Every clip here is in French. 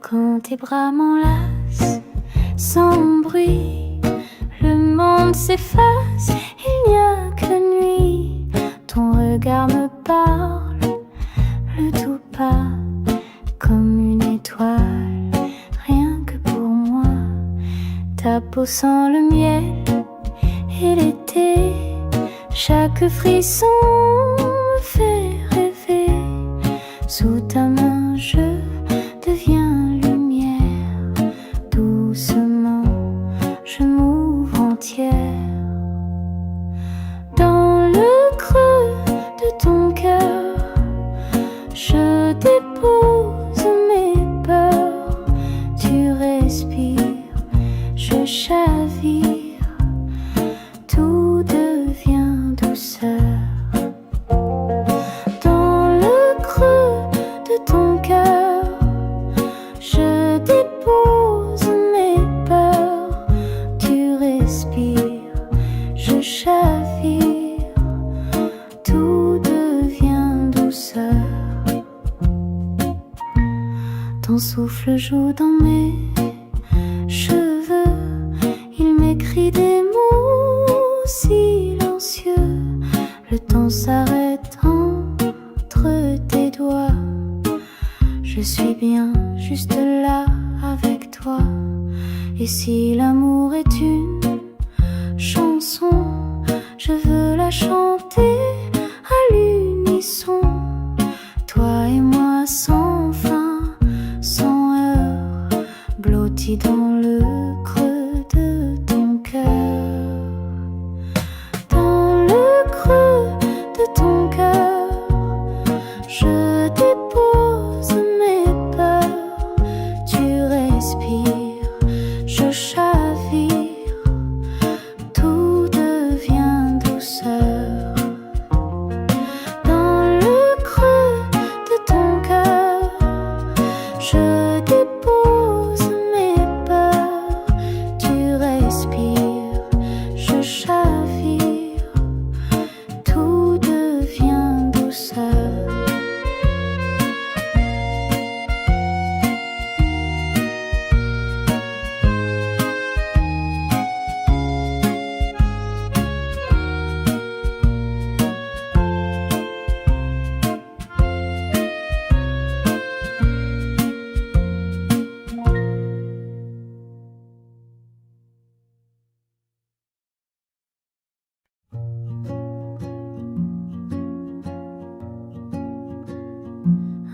Quand tes bras m'enlacent sans bruit, le monde s'efface, il n'y a que nuit. Ton regard me parle, le tout pas comme une étoile, rien que pour moi. Ta peau sent le miel et l'été, chaque frisson me fait rêver. Sous ta main je deviens lumière, doucement je m'ouvre entière. Dans le creux de ton cœur, je dépose mes peurs. Tu respires, je chavire, tout devient douceur. Dans le creux de ton cœur, je dépose mes peurs. Tu respires, je chavire, tout devient douceur. Ton souffle joue dans mes cheveux, il m'écrit des mots silencieux. Le temps s'arrête entre tes doigts. Je suis bien juste là avec toi. Et si l'amour est une chanson, je veux la chanter à l'unisson. Toi et moi sans fin, sans heurts, blottis dans le creux de ton cœur. Dans le creux de ton cœur, je dépose mes peurs. Tu respires, je chavire, tout devient douceur. Dans le creux de ton cœur, je dépose mes peurs. Tu respires, je chavire, tout devient douceur.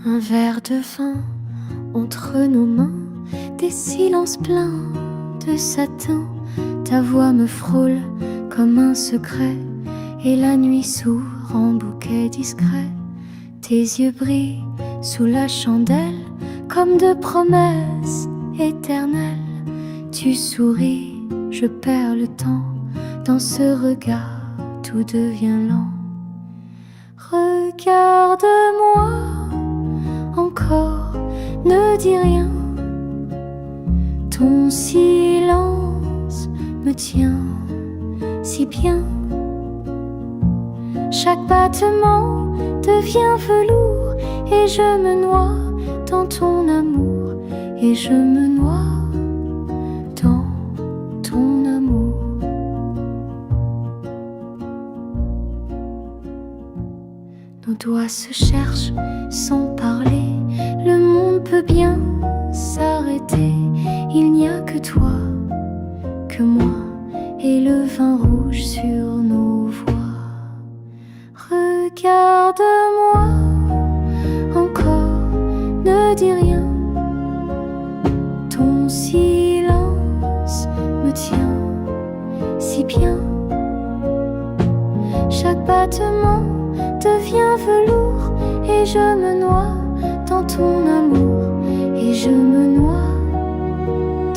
Un verre de vin entre nos mains, des silences pleins de satin. Ta voix me frôle comme un secret, et la nuit s'ouvre en bouquet discret. Tes yeux brillent sous la chandelle comme de promesses éternelles. Tu souris, je perds le temps. Dans ce regard, tout devient lent. Regarde-moi encore, ne dis rien. Ton silence me tient si bien. Chaque battement devient velours, et je me noie dans ton amour, et je me noie dans ton amour. Nos doigts se cherchent sans parler, le monde peut bien s'arrêter. Il n'y a que toi, que moi, et le vin rouge sur nos voix. Regarde-moi encore, ne dis rien. Ton silence me tient si bien. Chaque battement devient velours, et je me noie dans ton amour, et je me noie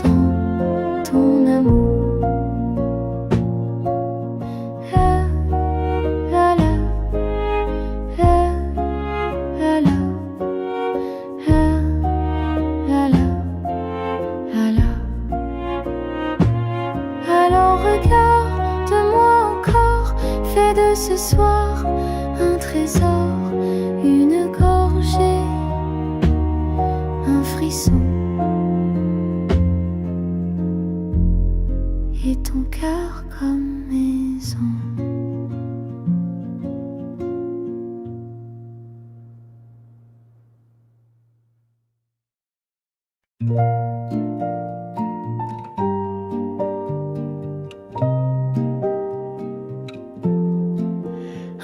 dans ton amour. Ce soir, un trésor, une gorgée, un frisson. ton cœur comme maison.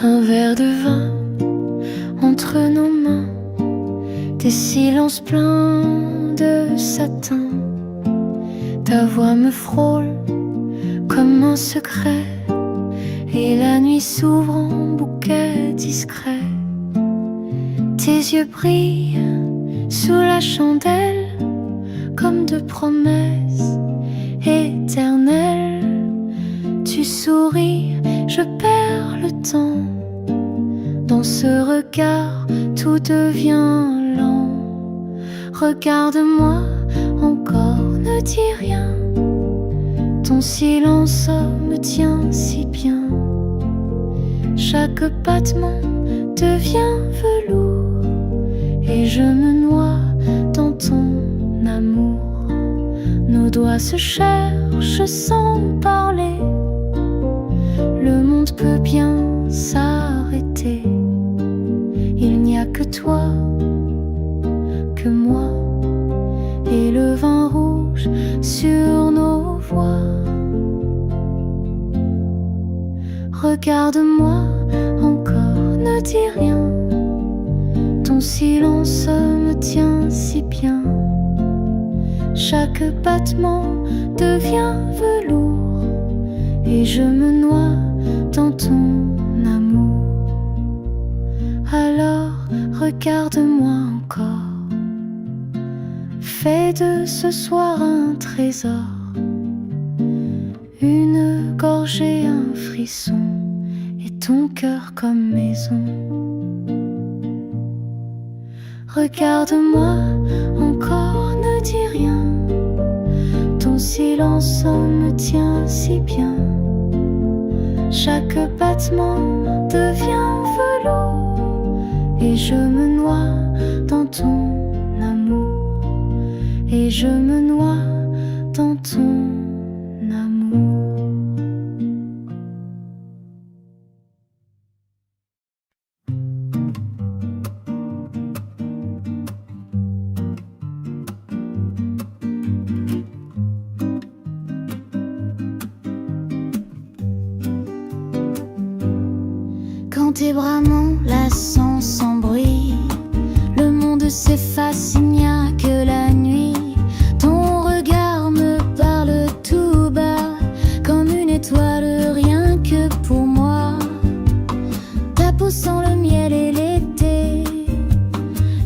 Un verre de vin entre nos mains, des silences pleins de satin. Ta voix me frôle comme un secret, et la nuit s'ouvre en bouquet discret. Tes yeux brillent sous la chandelle comme de promesses éternelles. Tu souris, je perds le temps. Dans ce regard, tout devient lent. Regarde-moi encore, ne dis rien. Ton silence me tient si bien. Chaque battement devient velours, et je me noie dans ton amour. Nos doigts se cherchent sans parler. Le monde peut bien s'arrêter. Il n'y a que toi, que moi, et le vin rouge sur nos voix. Regarde-moi encore, ne dis rien. Ton silence me tient si bien. Chaque battement devient velours, et je me noie dans ton amour. Alors regarde-moi encore. Fais de ce soir un trésor, une gorgée, un frisson, et ton cœur comme maison. Regarde-moi encore, ne dis rien. Ton silence me tient si bien. Chaque battement devient velours, et je me noie dans ton amour. Et je me noie dans ton amour. Quand tes bras m'enlacent sans bruit, le monde s'efface, il n'y a que la nuit. Ton regard me parle tout bas, comme une étoile rien que pour moi. Ta peau sent le miel et l'été,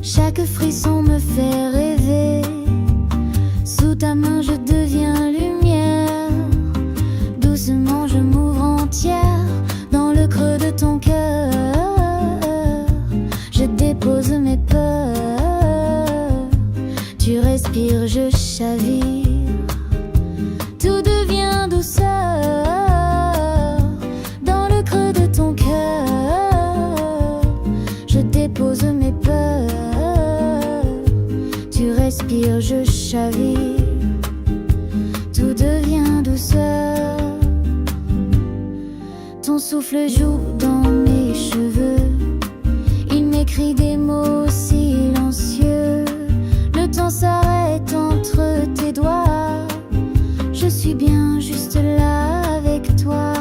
chaque frisson me fait rêver. Sous ta main je deviens lumière, doucement je m'ouvre entière. Dans le creux de ton cœur, je dépose mes peurs. Tu respires, je chavire. Tout devient douceur. Dans le creux de ton cœur, je dépose mes peurs. Tu respires, je chavire. Tout devient douceur. Ton souffle joue dans mes cheveux, il m'écrit des mots silencieux. Le temps s'arrête entre tes doigts, je suis bien juste là avec toi.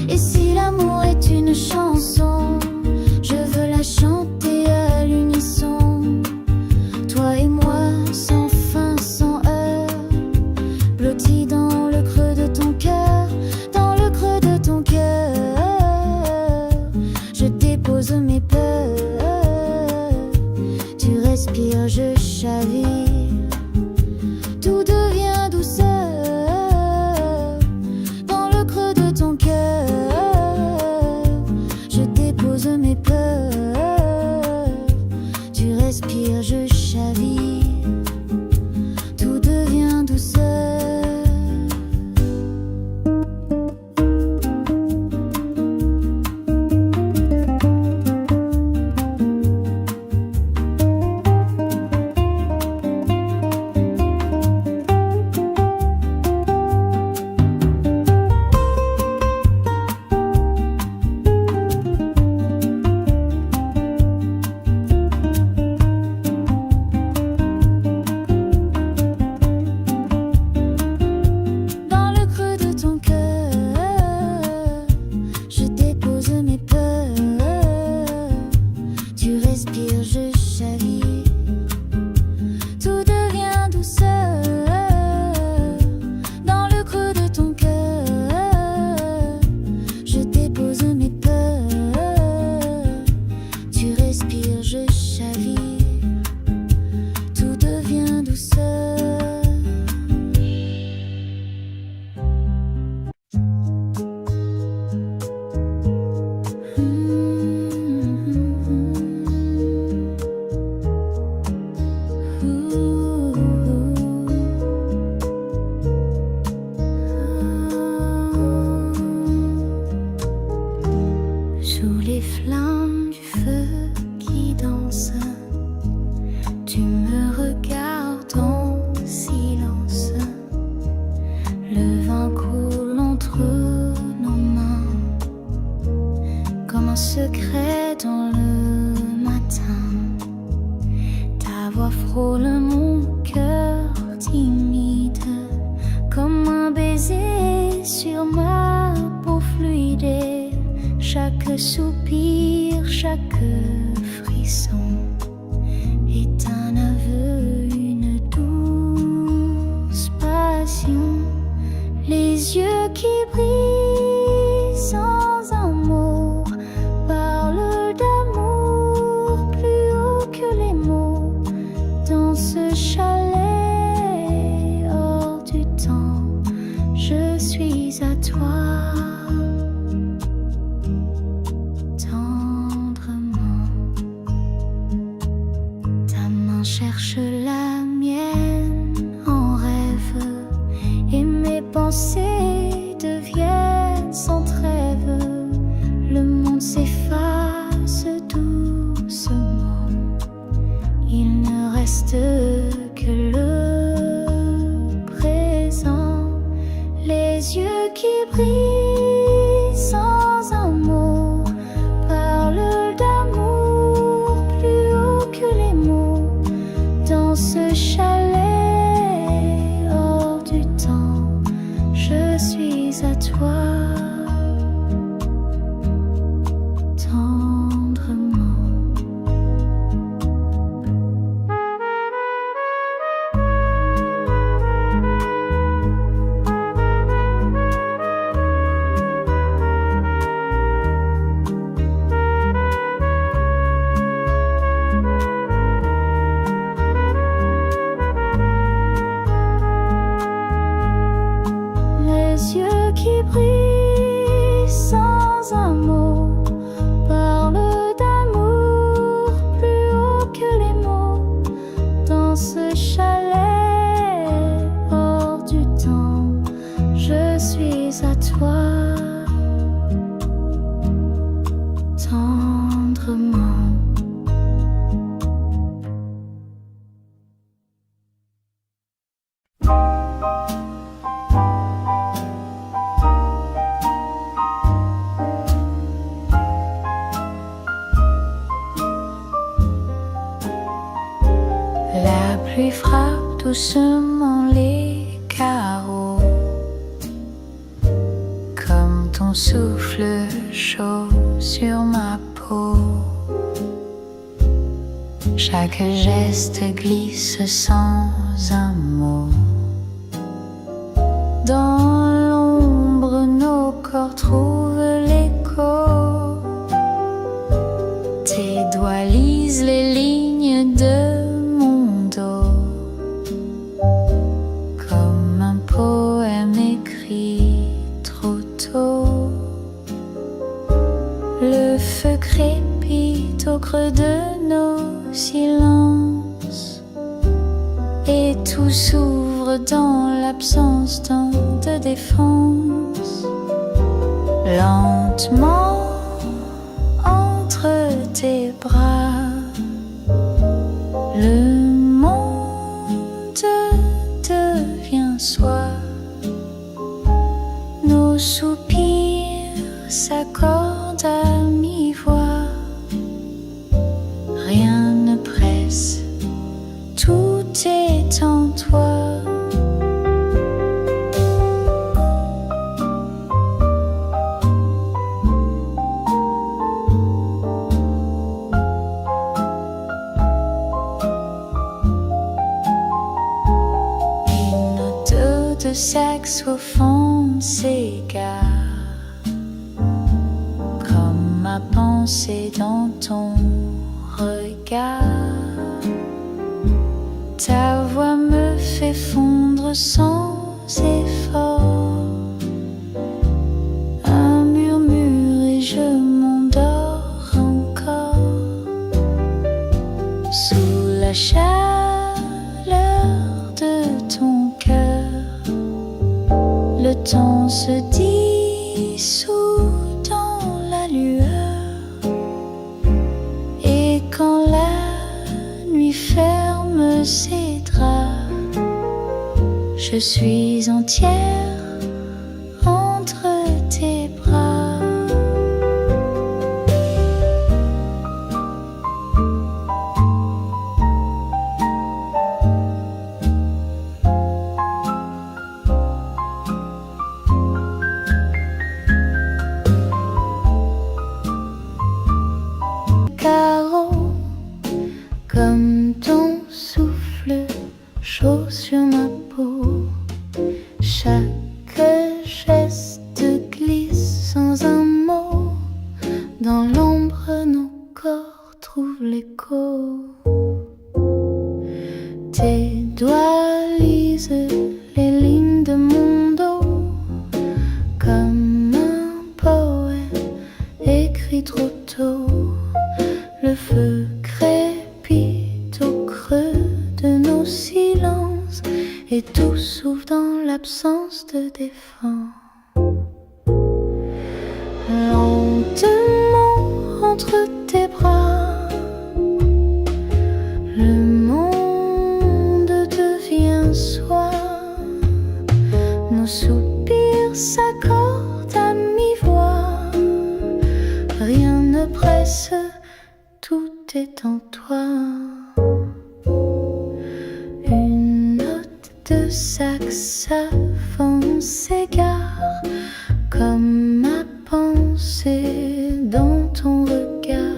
Et si l'amour est une chanson, je veux la chanter à l'unisson. Toi et moi, sans fin, sans heure, blottis dans le creux de ton cœur. Dans le creux de ton cœur, je dépose mes peurs. Tu respires, je chavire. Tout devient douceur. Dans le creux de ton cœur, je dépose mes peurs. Tu respires, je chavire. Tout devient douceur. respire, je chavire. Tout devient douceur dans le creux de ton cœur. Je dépose mes peurs. Tu respires, je chavire. Tout devient douceur. Sous les flammes du feu qui dansent, tu me regardes en silence. Le vin coule entre nos mains, comme un secret dans le matin. Ta voix frôle mon cœur timide, comme un baiser sur ma peau fluide. Chaque soupir, chaque frisson est un aveu, une douce passion. Les yeux qui brillent sans un mot parlent d'amour plus haut que les mots. Dans ce chalet hors du temps, je suis à toi. Cherche la mienne en rêve, et mes pensées deviennent sans trêve. Le monde s'efface doucement, il ne reste que le présent. Les yeux qui brillent sans un mot parlent d'amour plus haut que les mots. Dans ce chalet hors du temps, je suis à toi. Tendrement. Les yeux qui brillent sans un mot parlent d'amour plus haut que les mots. Dans ce chalet hors du temps, je suis à toi. Tendrement. La pluie frappe doucement les carreaux, comme ton souffle chaud sur ma peau. Chaque geste glisse sans un mot. Dans l'ombre, nos corps trouvent l'écho. Tes doigts lisent les lignes de mon dos, comme un poème écrit trop tôt. Le feu crépite au creux de nos silences, et tout s'ouvre dans l'absence d'un de défense. Lentement, entre tes bras, le monde devient soi. Nos soupirs s'accordent à mi-voix. Rien ne presse, tout est en toi. saxophone s'égare, comme ma pensée dans ton regard. Ta voix me fait fondre sans effort, un murmure et je m'endors encore sous la chaleur de ton cœur. Le temps se dissout dans la lueur, et quand la nuit ferme ses draps, je suis entière entre tes bras. Comme ton souffle chaud sur ma peau, chaque geste glisse sans un mot. Dans l'ombre, nos corps trouvent l'écho. Tes doigts lisent les lignes de mon dos, comme un poème écrit trop tôt. Le feu crépite au creux de nos silences, et tout s'ouvre dans l'absence de défense. Lentement entre tes bras, le monde devient soi. Nos soupirs s'accordent à mi-voix, rien ne presse, tout est en toi. Une note de saxophone s'égare, comme ma pensée dans ton regard.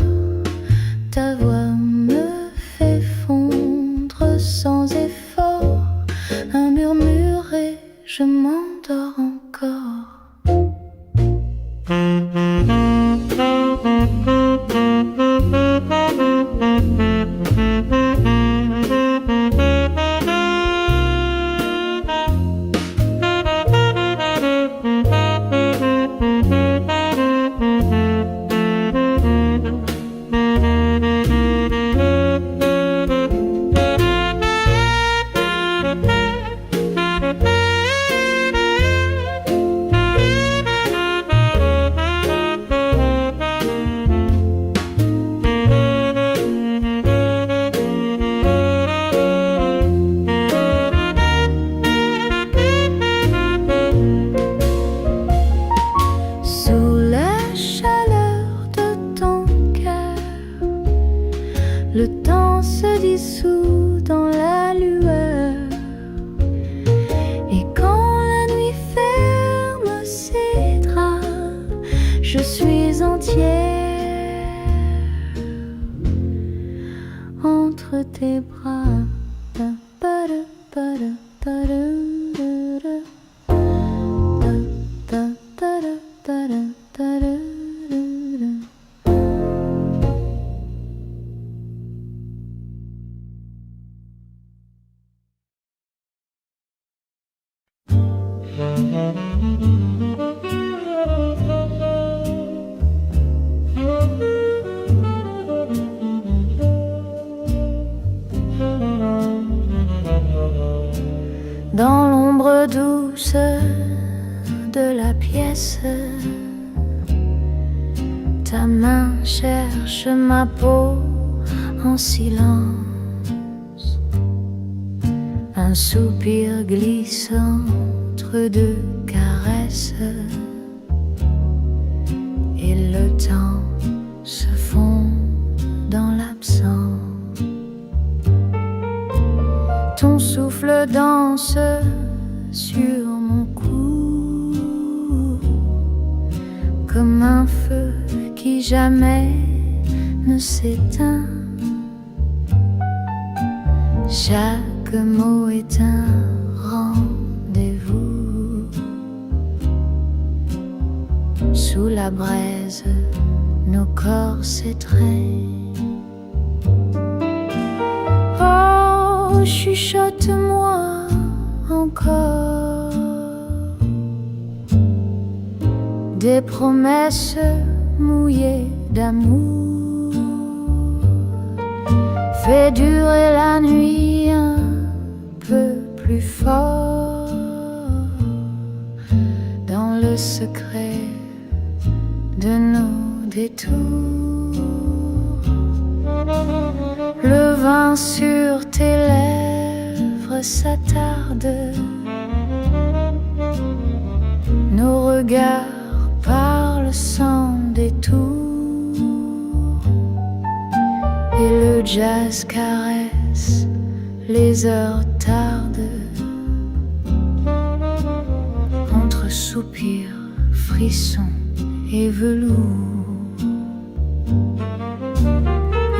Ta voix me fait fondre sans effort, un murmure et je m'endors encore. Le temps se dissout dans la lueur, et quand la nuit ferme ses draps, je suis entière entre tes bras. Dans l'ombre douce de la pièce, ta main cherche ma peau en silence. Un soupir glisse entre deux caresses, et le temps se fond dans l'absence. Ton souffle danse sur mon cou, comme un feu qui jamais ne s'éteint. Chaque mot est un rendez-vous. la braise, nos corps s'étreignent. Oh, chuchote-moi encore des promesses mouillées d'amour. Fais durer la nuit un peu plus fort dans le secret de nos détours. Le vin sur tes lèvres s'attarde, nos regards parlent sans détour, et le jazz caresse, les heures tardent. Entre soupirs, frissons et velours,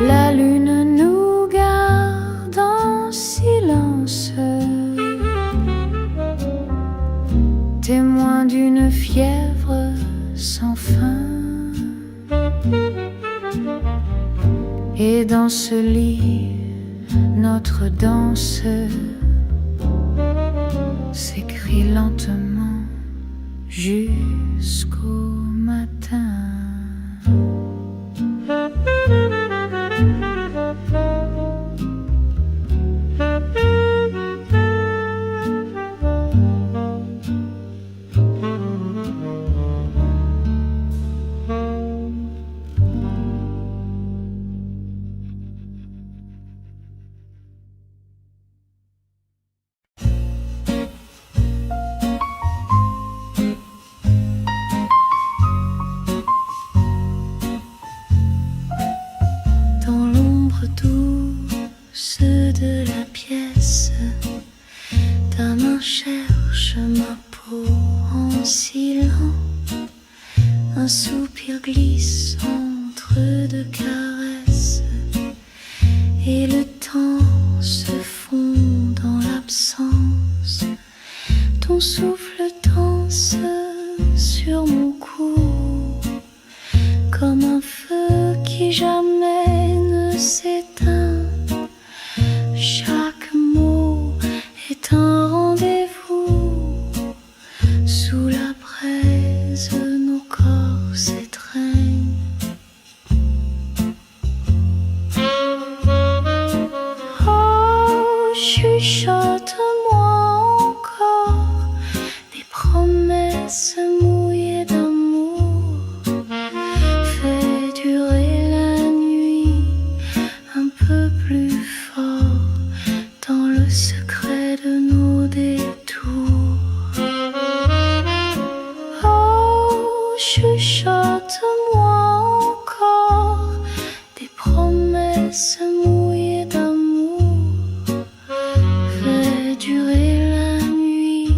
la lune nous garde en silence, témoin d'une fièvre sans fin. Et dans ce lit, notre danse s'écrit lentement jusqu'au matin. De la pièce, ta main cherche ma peau en silence. Un soupir glisse entre deux caresses, et le temps se fond dans l'absence. Ton souffle danse sur mon cou, comme un feu qui jamais ne s'éteint. Chaque mot est un rendez-vous. Sous la braise, nos corps s'étreignent. Oh, chuchote-moi encore des promesses mouillées d'amour. Fais durer la nuit un peu plus fort dans le secret de nos détours. Oh, chuchote-moi encore des promesses mouillées d'amour. Fais durer la nuit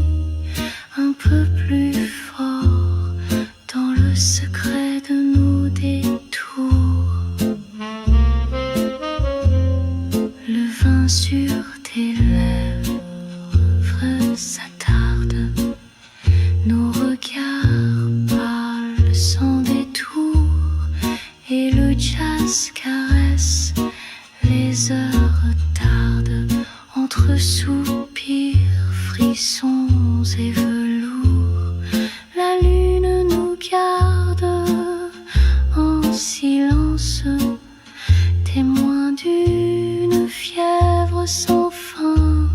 un peu plus fort dans le secret de nos détours. Le vin sur tes lèvres s'attarde, nos regards parlent sans détour, et le jazz caresse, les heures tardent. Entre soupirs, frissons et velours, la lune nous garde en silence, témoin d'une fièvre sans fin.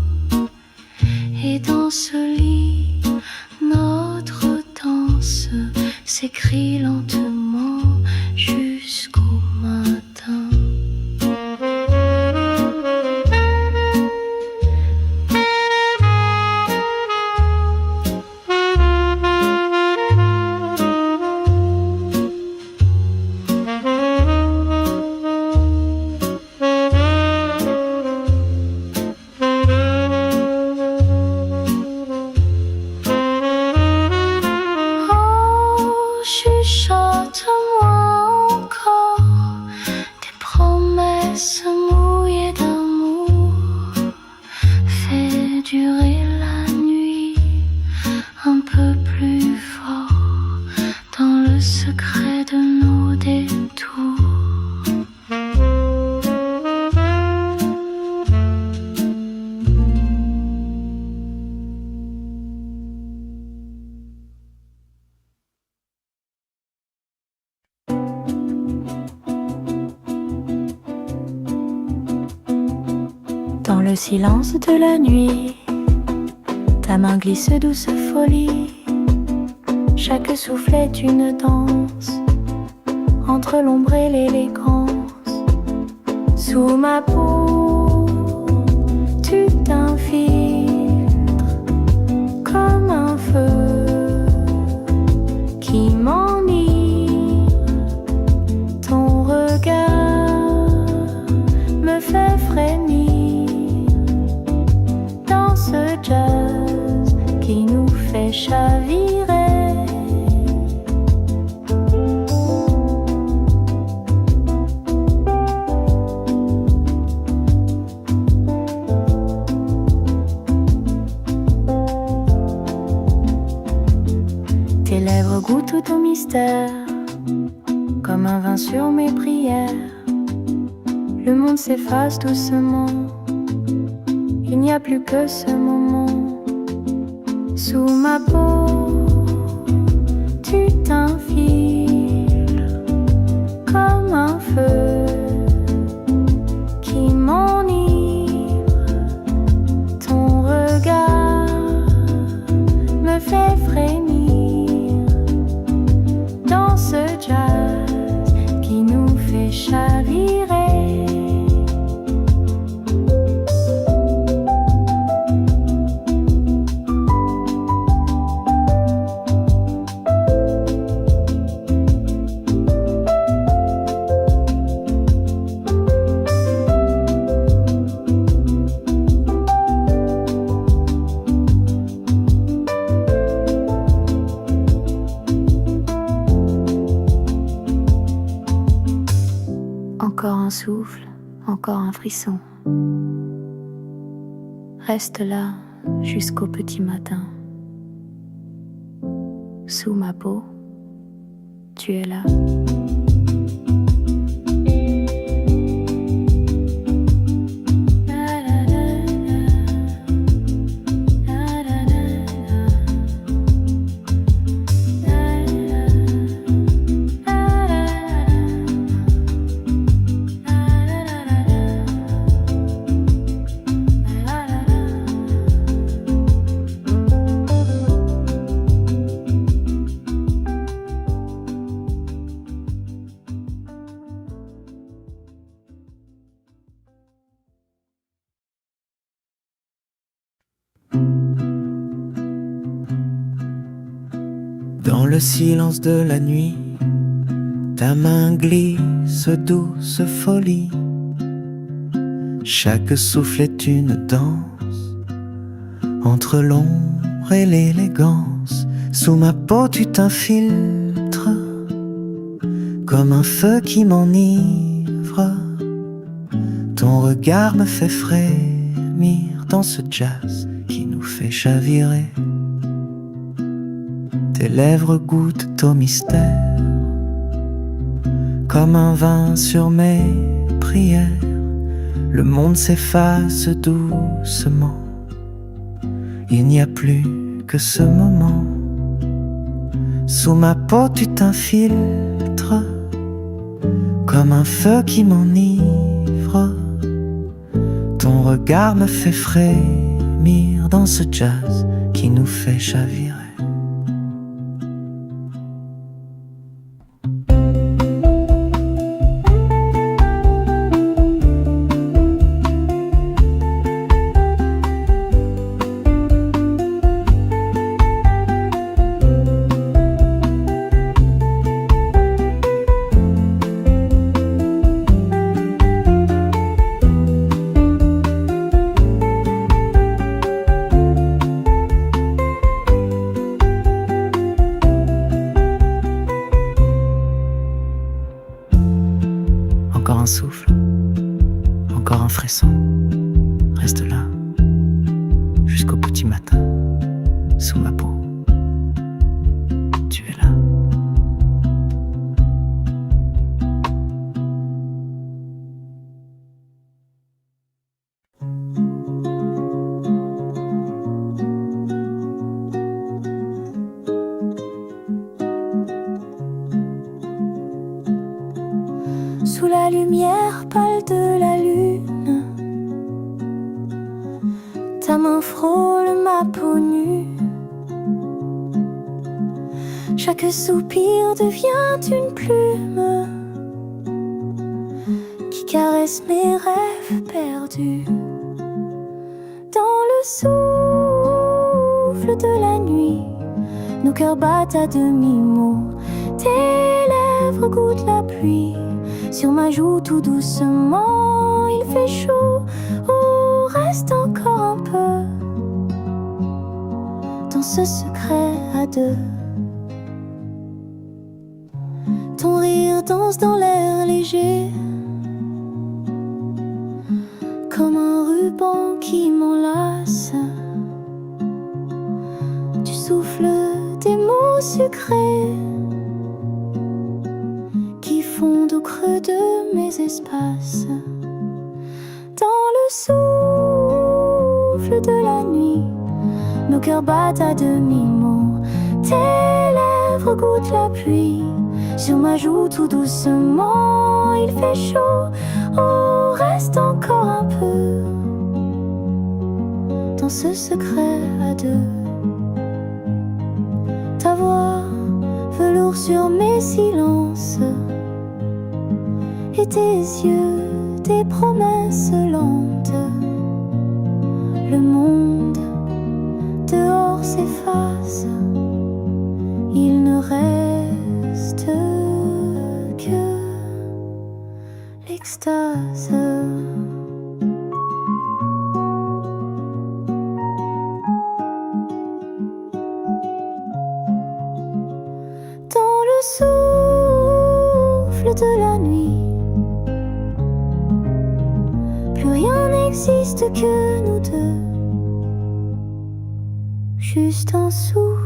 Et dans ce lit, notre danse s'écrit lentement jusqu'au matin. Dans le silence de la nuit, ta main glisse douce folie. Chaque souffle est une danse entre l'ombre et l'élégance. Sous ma peau, tu t'infiltres comme un feu qui m'enivre. Ton regard me fait frémir dans ce jazz qui nous fait chavirer. Tes lèvres goûtent au mystère, comme un vin sur mes prières. Le monde s'efface doucement, il n'y a plus que ce moment. Sous ma peau, tu t'infiles comme un feu qui m'enivre. Ton regard me fait frémir dans ce jazz qui nous fait chavirer. Encore un souffle, encore un frisson. Reste là jusqu'au petit matin. Sous ma peau, tu es là. Dans le silence de la nuit, ta main glisse douce folie. Chaque souffle est une danse entre l'ombre et l'élégance. Sous ma peau tu t'infiltres comme un feu qui m'enivre. Ton regard me fait frémir dans ce jazz qui nous fait chavirer. Tes lèvres goûtent au mystère, comme un vin sur mes prières. Le monde s'efface doucement, il n'y a plus que ce moment. Sous ma peau tu t'infiltres comme un feu qui m'enivre. Ton regard me fait frémir dans ce jazz qui nous fait chavirer. Encore un souffle, encore un frisson. Reste là jusqu'au petit matin. Sous ma peau, tu es là. Sous la lumière pâle de la lune, Ta main frôle ma peau nue. Chaque soupir devient une plume qui caresse mes rêves perdus. Dans le souffle de la nuit, nos cœurs battent à demi-mot. Tes lèvres goûtent la pluie sur ma joue tout doucement. Il fait chaud, oh, reste encore un peu dans ce secret à deux. Ton rire danse dans l'air léger, comme un ruban qui m'enlace. Tu souffles des mots sucrés qui fondent au creux de mes espaces. Dans le souffle de la nuit, nos cœurs battent à demi-mot. Tes lèvres goûtent la pluie sur ma joue tout doucement. Il fait chaud, oh, reste encore un peu dans ce secret à deux. Ta voix, velours sur mes silences, et tes yeux, des promesses lentes. Le monde dehors s'efface, il ne reste que l'extase. Dans le souffle de la nuit, plus rien n'existe que nous deux, juste un souffle